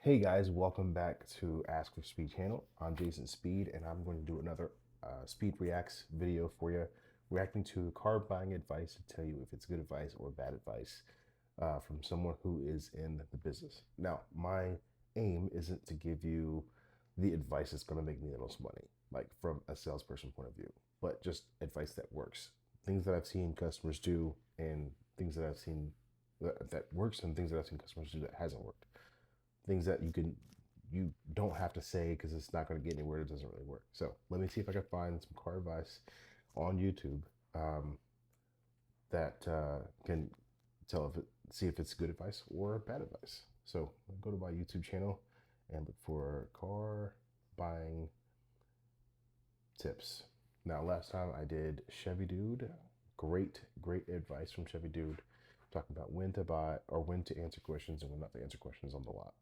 Hey guys, welcome back to askforSpeed channel. I'm Jason Speed, and I'm going to do another Speed Reacts video for you, reacting to car buying advice to tell you if it's good advice or bad advice from someone who is in the business. Now, my aim isn't to give you the advice that's going to make me the most money, like from a salesperson point of view, but just advice that works. Things that I've seen customers do, and things that I've seen that works, and things that I've seen customers do that hasn't worked. Things that you don't have to say because it's not going to get anywhere. It doesn't really work. So let me see if I can find some car advice on YouTube that can see if it's good advice or bad advice. So go to my YouTube channel and look for car buying tips. Now, last time I did Chevy Dude. Great advice from Chevy Dude, talking about when to buy or when to answer questions and when not to answer questions on the lot.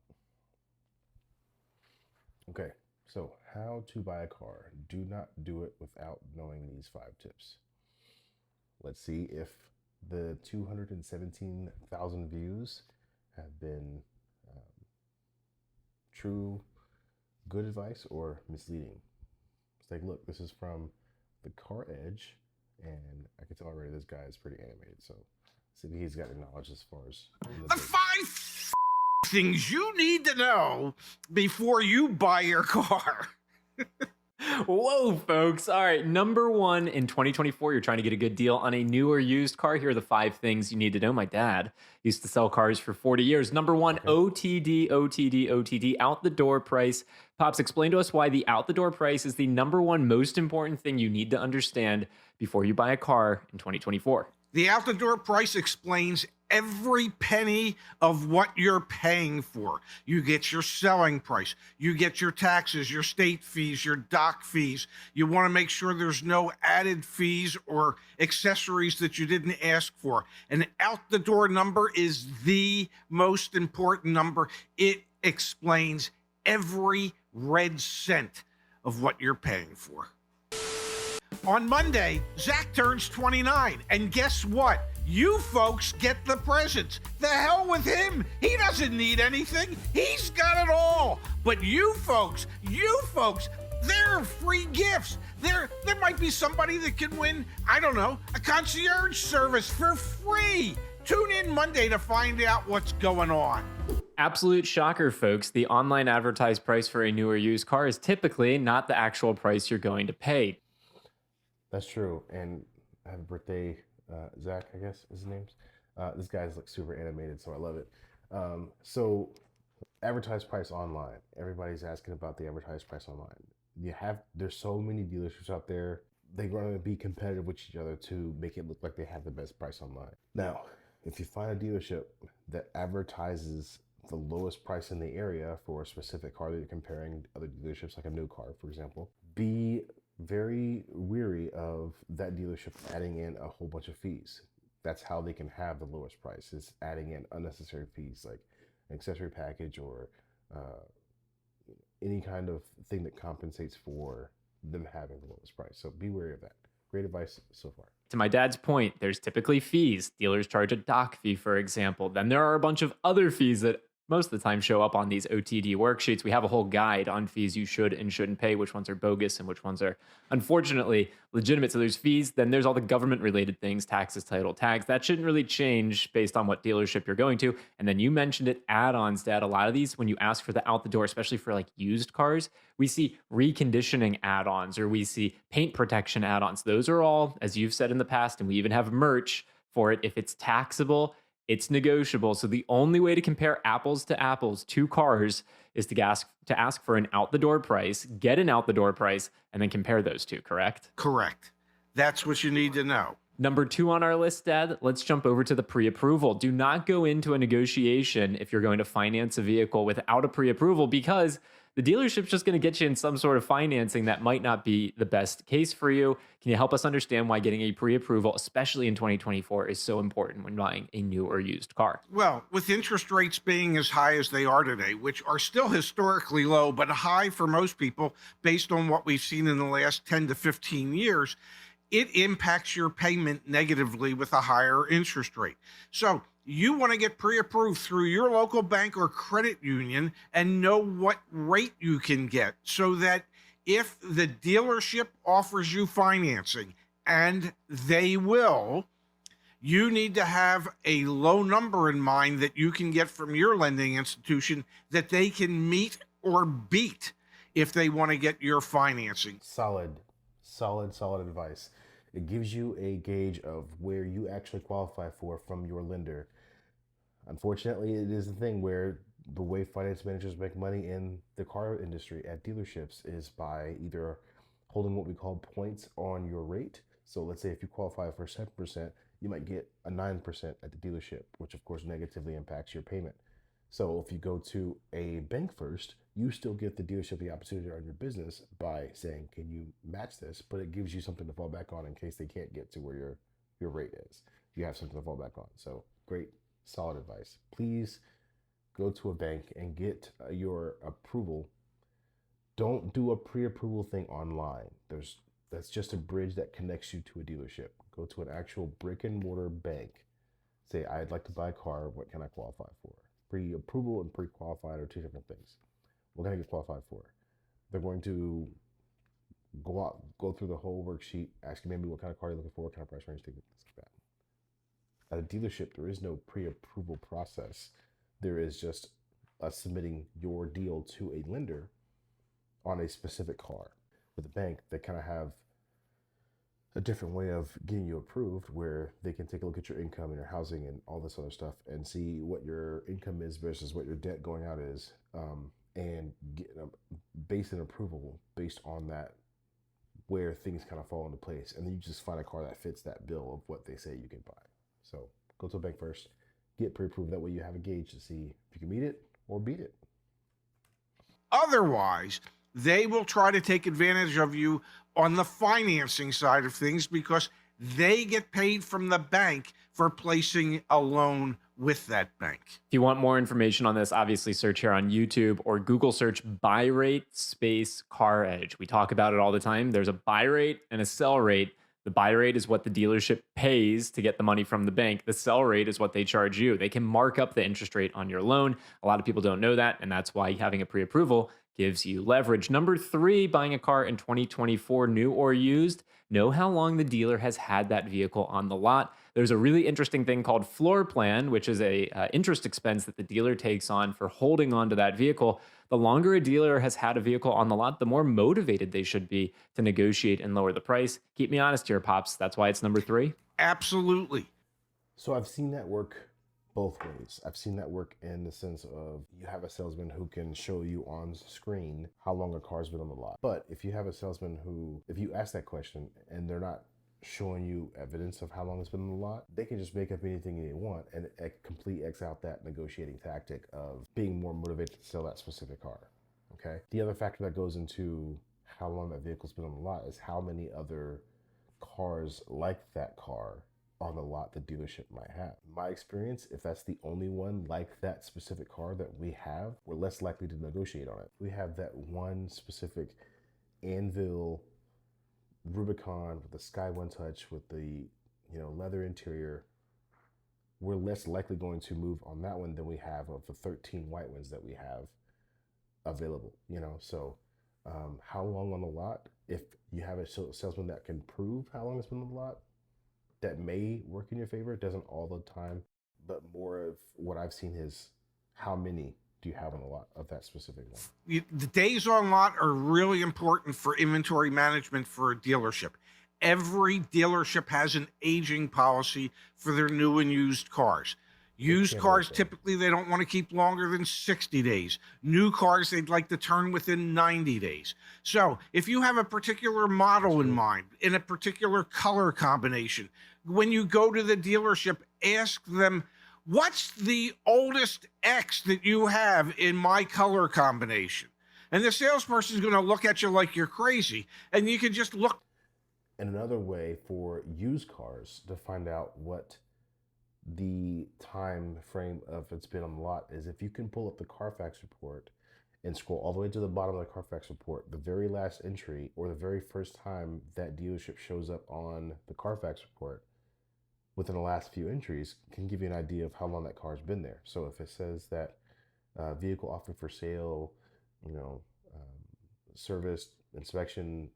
Okay, so how to buy a car. Do not do it without knowing these 5 tips. Let's see if the 217,000 views have been true, good advice, or misleading. Let's take a look. This is from the CarEdge, and I can tell already this guy is pretty animated, so see if he's got any knowledge as far as the 5 things you need to know before you buy your car. Whoa, folks. All right. Number 1, in 2024, you're trying to get a good deal on a new or used car. Here are the 5 things you need to know. My dad used to sell cars for 40 years. Number 1, OTD, OTD, OTD, out the door price. Pops, explain to us why the out the door price is the number 1 most important thing you need to understand before you buy a car in 2024. The out the door price explains every penny of what you're paying for. You get your selling price, you get your taxes, your state fees, your dock fees. You want to make sure there's no added fees or accessories that you didn't ask for. An out the door number is the most important number. It explains every red cent of what you're paying for. On Monday, Zach turns 29, and guess what? You folks get the presents. The hell with him. He doesn't need anything. He's got it all. But you folks, they're free gifts. There might be somebody that can win, I don't know, a concierge service for free. Tune in Monday to find out what's going on. Absolute shocker, folks. The online advertised price for a new or used car is typically not the actual price you're going to pay. That's true, and happy birthday, Zach, I guess is his name. This guy's like super animated, so I love it. So advertised price online. Everybody's asking about the advertised price online. There's so many dealerships out there. They're going to be competitive with each other to make it look like they have the best price online. Now, if you find a dealership that advertises the lowest price in the area for a specific car that you're comparing to other dealerships, like a new car, for example, be very weary of that dealership adding in a whole bunch of fees. That's how they can have the lowest price, is adding in unnecessary fees like an accessory package or any kind of thing that compensates for them having the lowest price. So be wary of that. Great advice so far. To my dad's point, there's typically fees. Dealers charge a dock fee, for example. Then there are a bunch of other fees that most of the time show up on these OTD worksheets. We have a whole guide on fees you should and shouldn't pay, which ones are bogus and which ones are unfortunately legitimate. So there's fees, then there's all the government related things, taxes, title, tags. That shouldn't really change based on what dealership you're going to. And then you mentioned it, add-ons, Dad. A lot of these, when you ask for the out the door, especially for like used cars, we see reconditioning add-ons or we see paint protection add-ons. Those are all, as you've said in the past, and we even have merch for it. If it's taxable, it's negotiable. So the only way to compare apples to apples, 2 cars, is to ask for an out-the-door price, get an out-the-door price, and then compare those 2, correct? Correct. That's what you need to know. Number 2 on our list, Dad, let's jump over to the pre-approval. Do not go into a negotiation if you're going to finance a vehicle without a pre-approval, because the dealership's just going to get you in some sort of financing that might not be the best case for you. Can you help us understand why getting a pre-approval, especially in 2024, is so important when buying a new or used car? Well, with interest rates being as high as they are today, which are still historically low, but high for most people based on what we've seen in the last 10 to 15 years, it impacts your payment negatively with a higher interest rate. So you want to get pre-approved through your local bank or credit union and know what rate you can get, so that if the dealership offers you financing, and they will, you need to have a low number in mind that you can get from your lending institution that they can meet or beat if they want to get your financing. Solid advice. It gives you a gauge of where you actually qualify for from your lender. Unfortunately, it is the thing where the way finance managers make money in the car industry at dealerships is by either holding what we call points on your rate. So let's say if you qualify for 7%, you might get a 9% at the dealership, which of course negatively impacts your payment. So if you go to a bank first, you still get the dealership the opportunity to earn your business by saying, can you match this? But it gives you something to fall back on in case they can't get to where your rate is. You have something to fall back on. So great, solid advice. Please go to a bank and get your approval. Don't do a pre-approval thing online. That's just a bridge that connects you to a dealership. Go to an actual brick and mortar bank. Say, I'd like to buy a car. What can I qualify for? Pre-approval and pre-qualified are two different things. What can I get qualified for? They're going to go through the whole worksheet, ask you maybe what kind of car you're looking for, what kind of price range, things like that. At a dealership, there is no pre-approval process. There is just submitting your deal to a lender on a specific car. With a bank, they kind of have a different way of getting you approved, where they can take a look at your income and your housing and all this other stuff and see what your income is versus what your debt going out is, and get base an approval based on that, where things kind of fall into place, and then you just find a car that fits that bill of what they say you can buy. So go to a bank first, get pre-approved. That way you have a gauge to see if you can meet it or beat it. Otherwise, they will try to take advantage of you on the financing side of things, because they get paid from the bank for placing a loan with that bank. If you want more information on this, obviously search here on YouTube or Google search buy rate space CarEdge. We talk about it all the time. There's a buy rate and a sell rate. The buy rate is what the dealership pays to get the money from the bank. The sell rate is what they charge you. They can mark up the interest rate on your loan. A lot of people don't know that, and that's why having a pre-approval gives you leverage. Number 3, buying a car in 2024, new or used. Know how long the dealer has had that vehicle on the lot. There's a really interesting thing called floor plan, which is a interest expense that the dealer takes on for holding on to that vehicle. The longer a dealer has had a vehicle on the lot, the more motivated they should be to negotiate and lower the price. Keep me honest here, Pops. That's why it's number 3. Absolutely. So I've seen that work both ways. I've seen that work in the sense of you have a salesman who can show you on screen how long a car's been on the lot. But if you have a salesman who, if you ask that question and they're not showing you evidence of how long it's been on the lot, they can just make up anything they want and complete X out that negotiating tactic of being more motivated to sell that specific car. Okay. The other factor that goes into how long that vehicle's been on the lot is how many other cars like that car on the lot the dealership might have. In my experience, if that's the only one like that specific car that we have, we're less likely to negotiate on it. We have that one specific Anvil Rubicon with the Sky One Touch with the leather interior. We're less likely going to move on that one than we have of the 13 white ones that we have available. So how long on the lot? If you have a salesman that can prove how long it's been on the lot, that may work in your favor. It doesn't all the time, but more of what I've seen is how many do you have on the lot of that specific one. The days on lot are really important for inventory management for a dealership. Every dealership has an aging policy for their new and used cars. Used cars, typically, they don't want to keep longer than 60 days. New cars, they'd like to turn within 90 days. So if you have a particular model in mind, in a particular color combination, when you go to the dealership, ask them, what's the oldest X that you have in my color combination? And the salesperson is going to look at you like you're crazy. And you can just look. And another way for used cars to find out what the time frame of it's been on the lot is if you can pull up the Carfax report and scroll all the way to the bottom of the Carfax report, the very last entry or the very first time that dealership shows up on the Carfax report within the last few entries can give you an idea of how long that car's been there. So if it says that vehicle offered for sale, you know, service, inspection,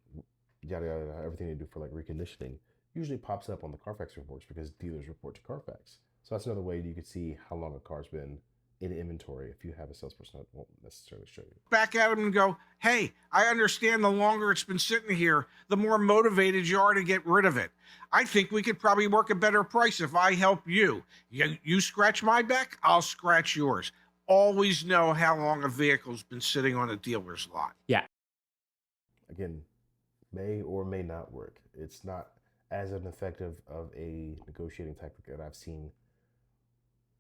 yada yada, everything they do for like reconditioning usually pops up on the Carfax reports because dealers report to Carfax. So that's another way you could see how long a car's been in inventory if you have a salesperson that won't necessarily show you. Back at them and go, hey, I understand the longer it's been sitting here, the more motivated you are to get rid of it. I think we could probably work a better price if I help you. You scratch my back, I'll scratch yours. Always know how long a vehicle's been sitting on a dealer's lot. Yeah. Again, may or may not work. It's not as an effective of a negotiating tactic that I've seen,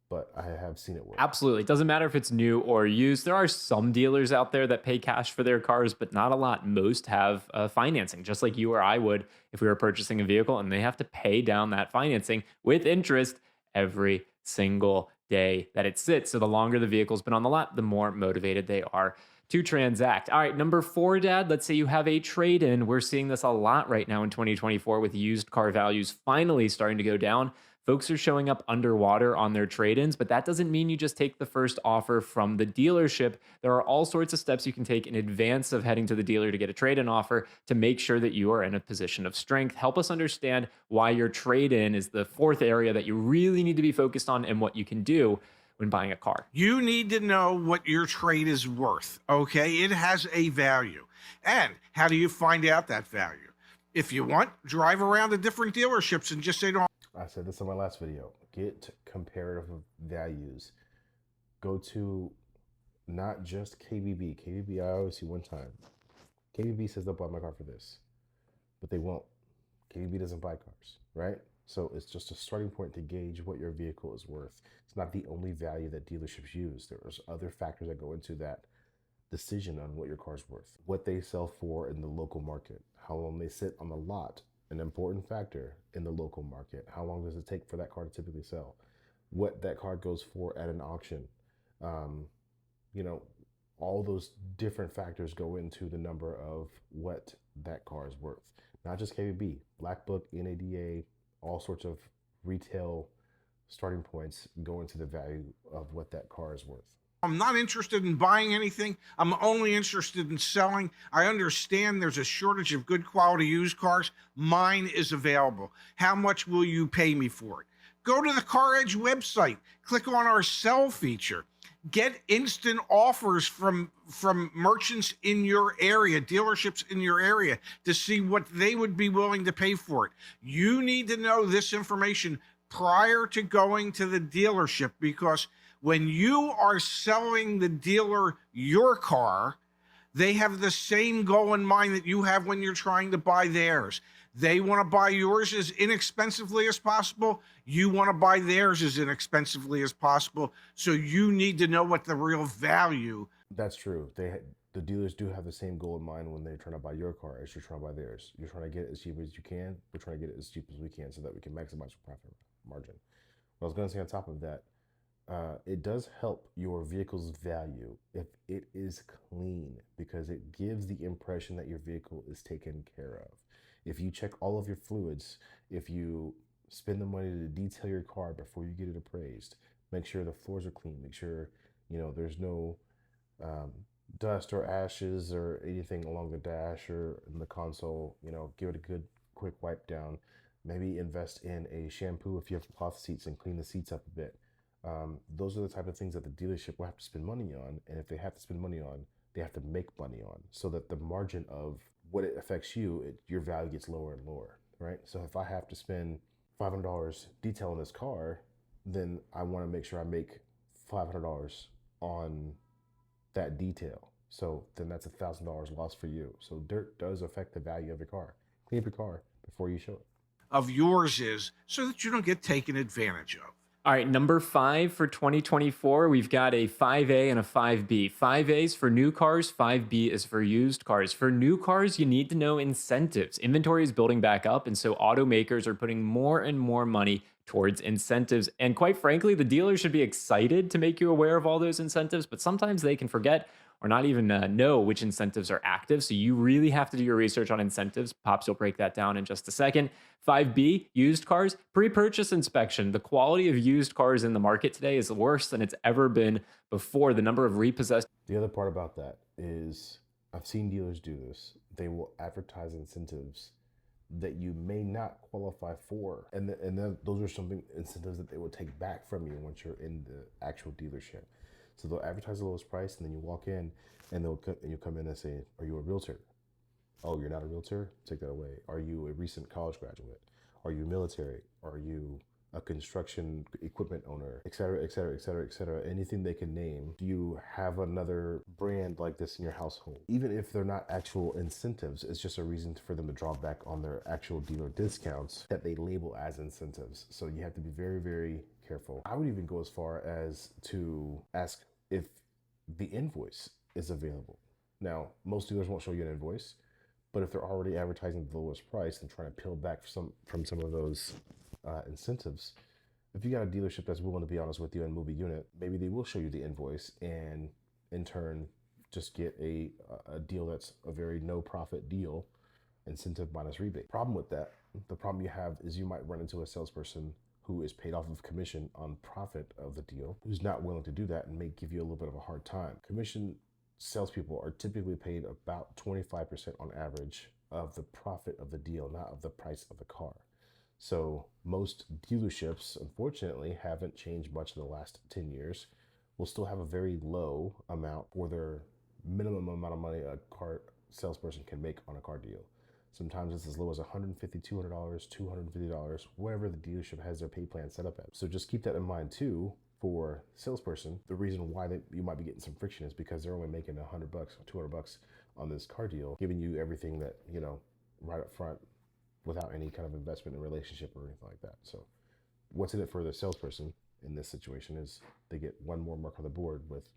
but I have seen it work. Absolutely. It doesn't matter if it's new or used. There are some dealers out there that pay cash for their cars, but not a lot. Most have financing, just like you or I would if we were purchasing a vehicle, and they have to pay down that financing with interest every single day that it sits. So the longer the vehicle's been on the lot, the more motivated they are to transact. All right, number 4, Dad, let's say you have a trade-in. We're seeing this a lot right now in 2024 with used car values finally starting to go down. Folks are showing up underwater on their trade-ins, but that doesn't mean you just take the first offer from the dealership. There are all sorts of steps you can take in advance of heading to the dealer to get a trade-in offer to make sure that you are in a position of strength. Help us understand why your trade-in is the 4th area that you really need to be focused on and what you can do when buying a car. You need to know what your trade is worth, okay? It has a value. And how do you find out that value? If you want, drive around to different dealerships and just say to them, I said this in my last video, get comparative values. Go to not just KBB. KBB, I always see one time. KBB says they'll buy my car for this, but they won't. KBB doesn't buy cars, right? So it's just a starting point to gauge what your vehicle is worth. It's not the only value that dealerships use. There's other factors that go into that decision on what your car's worth. What they sell for in the local market, how long they sit on the lot, an important factor in the local market. How long does it take for that car to typically sell? What that car goes for at an auction. You know, all those different factors go into the number of what that car is worth. Not just KBB, Black Book, NADA, all sorts of retail starting points go into the value of what that car is worth. I'm not interested in buying anything. I'm only interested in selling. I understand there's a shortage of good quality used cars. Mine is available. How much will you pay me for it? Go to the CarEdge website. Click on our sell feature. Get instant offers from merchants in your area, dealerships in your area, to see what they would be willing to pay for it. You need to know this information prior to going to the dealership, because when you are selling the dealer your car, they have the same goal in mind that you have when you're trying to buy theirs. They want to buy yours as inexpensively as possible. You want to buy theirs as inexpensively as possible. So you need to know what the real value. That's true. The dealers do have the same goal in mind when they're trying to buy your car as you're trying to buy theirs. You're trying to get it as cheap as you can. We're trying to get it as cheap as we can so that we can maximize your profit margin. What I was going to say on top of that, it does help your vehicle's value if it is clean, because it gives the impression that your vehicle is taken care of. If you check all of your fluids, if you spend the money to detail your car before you get it appraised, make sure the floors are clean, make sure there's no dust or ashes or anything along the dash or in the console. Give it a good quick wipe down. Maybe invest in a shampoo if you have cloth seats and clean the seats up a bit. Those are the type of things that the dealership will have to spend money on, and if they have to spend money on, they have to make money on, so that the margin of what it affects your value gets lower and lower, right? So if I have to spend $500 detailing this car, then I want to make sure I make $500 on that detail. So then that's $1,000 lost for you. So dirt does affect the value of your car. Clean up your car before you show it. Of yours is so that you don't get taken advantage of. All right, number 5 for 2024, we've got a 5A and a 5B. 5A is for new cars, 5B is for used cars. For new cars, you need to know incentives. Inventory is building back up, and so automakers are putting more and more money towards incentives. And quite frankly, the dealer should be excited to make you aware of all those incentives, but sometimes they can forget or not even know which incentives are active. So you really have to do your research on incentives. Pops will break that down in just a second. 5B, used cars, pre-purchase inspection. The quality of used cars in the market today is worse than it's ever been before. The number of repossessed. The other part about that is I've seen dealers do this. They will advertise incentives that you may not qualify for, and then those are something incentives that they will take back from you once you're in the actual dealership. So they'll advertise the lowest price, and then you walk in, and you come in and say, "Are you a realtor?" "Oh, you're not a realtor? Take that away." "Are you a recent college graduate? Are you military? Are you a construction equipment owner?" Et cetera, et cetera, et cetera, et cetera. Anything they can name. Do you have another brand like this in your household? Even if they're not actual incentives, it's just a reason for them to draw back on their actual dealer discounts that they label as incentives. So you have to be very, very careful. I would even go as far as to ask if the invoice is available. Now, most dealers won't show you an invoice, but if they're already advertising the lowest price and trying to peel back from some of those incentives, if you got a dealership that's willing to be honest with you and move a unit, maybe they will show you the invoice and in turn just get a deal that's a very no profit deal, incentive minus rebate. Problem with that, the problem you have is you might run into a salesperson who is paid off of commission on profit of the deal, who's not willing to do that and may give you a little bit of a hard time. Commission salespeople are typically paid about 25% on average of the profit of the deal, not of the price of the car. So most dealerships, unfortunately, haven't changed much in the last 10 years. Will still have a very low amount for their minimum amount of money a car salesperson can make on a car deal. Sometimes it's as low as $150, $200, $250, wherever the dealership has their pay plan set up at. So just keep that in mind too. For salesperson, the reason why you might be getting some friction is because they're only making $100 or $200 on this car deal, giving you everything that, right up front without any kind of investment in relationship or anything like that. So what's in it for the salesperson in this situation is they get one more mark on the board with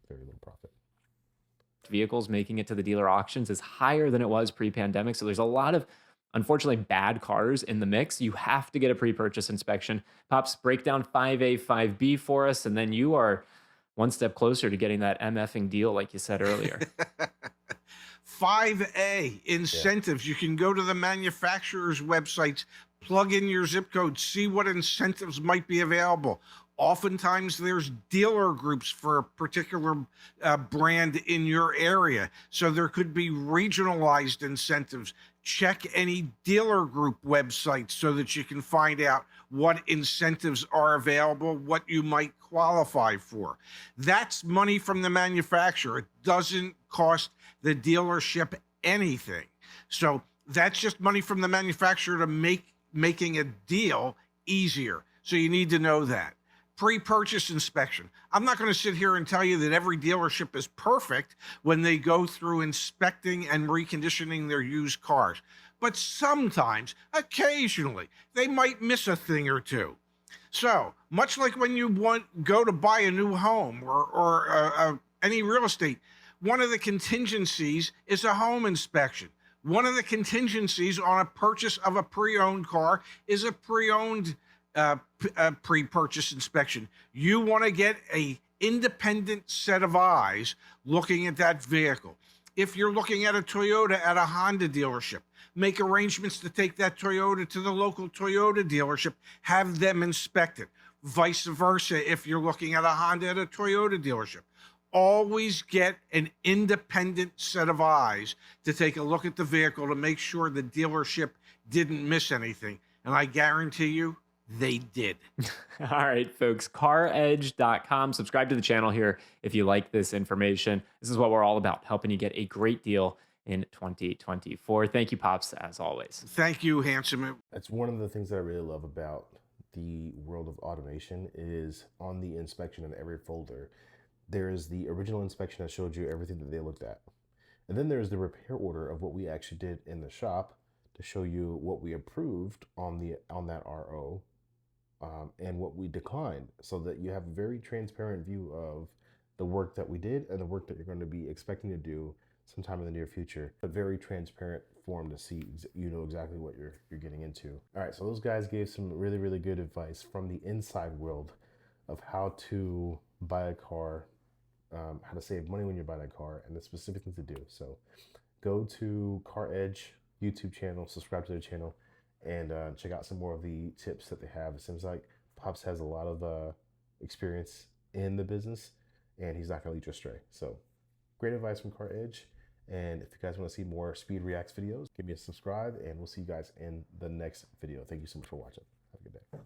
very little profit. Vehicles making it to the dealer auctions is higher than it was pre-pandemic. So there's a lot of, unfortunately, bad cars in the mix. You have to get a pre-purchase inspection. Pops, break down 5A, 5B for us, and then you are one step closer to getting that MFing deal, like you said earlier. 5A, incentives. You can go to the manufacturer's websites, plug in your zip code, see what incentives might be available. Oftentimes there's dealer groups for a particular brand in your area. So there could be regionalized incentives. Check any dealer group websites so that you can find out what incentives are available, what you might qualify for. That's money from the manufacturer. It doesn't cost the dealership anything. So that's just money from the manufacturer to making a deal easier. So you need to know that. Pre-purchase inspection. I'm not going to sit here and tell you that every dealership is perfect when they go through inspecting and reconditioning their used cars. But sometimes, occasionally, they might miss a thing or two. So, much like when you go to buy a new home or any real estate, one of the contingencies is a home inspection. One of the contingencies on a purchase of a pre-owned car is a pre-owned pre-purchase inspection. You want to get a independent set of eyes looking at that vehicle. If you're looking at a Toyota at a Honda dealership, make arrangements to take that Toyota to the local Toyota dealership, have them inspect it. Vice versa, if you're looking at a Honda at a Toyota dealership. Always get an independent set of eyes to take a look at the vehicle to make sure the dealership didn't miss anything. And I guarantee you, they did. All right, folks, CarEdge.com. Subscribe to the channel here if you like this information. This is what we're all about, helping you get a great deal in 2024. Thank you, Pops, as always. Thank you, handsome. That's one of the things that I really love about the world of automation is on the inspection in every folder, there is the original inspection that showed you everything that they looked at. And then there's the repair order of what we actually did in the shop to show you what we approved on that RO. And what we declined, so that you have a very transparent view of the work that we did and the work that you're going to be expecting to do sometime in the near future. A very transparent form to see, you know, exactly what you're getting into. All right, so those guys gave some really, really good advice from the inside world of how to buy a car, how to save money when you're buying a car, and the specific things to do. So go to CarEdge YouTube channel, subscribe to their channel, and check out some more of the tips that they have. It seems like Pops has a lot of experience in the business, and he's not going to lead you astray. So great advice from CarEdge. And if you guys want to see more Speed Reacts videos, give me a subscribe, and we'll see you guys in the next video. Thank you so much for watching. Have a good day.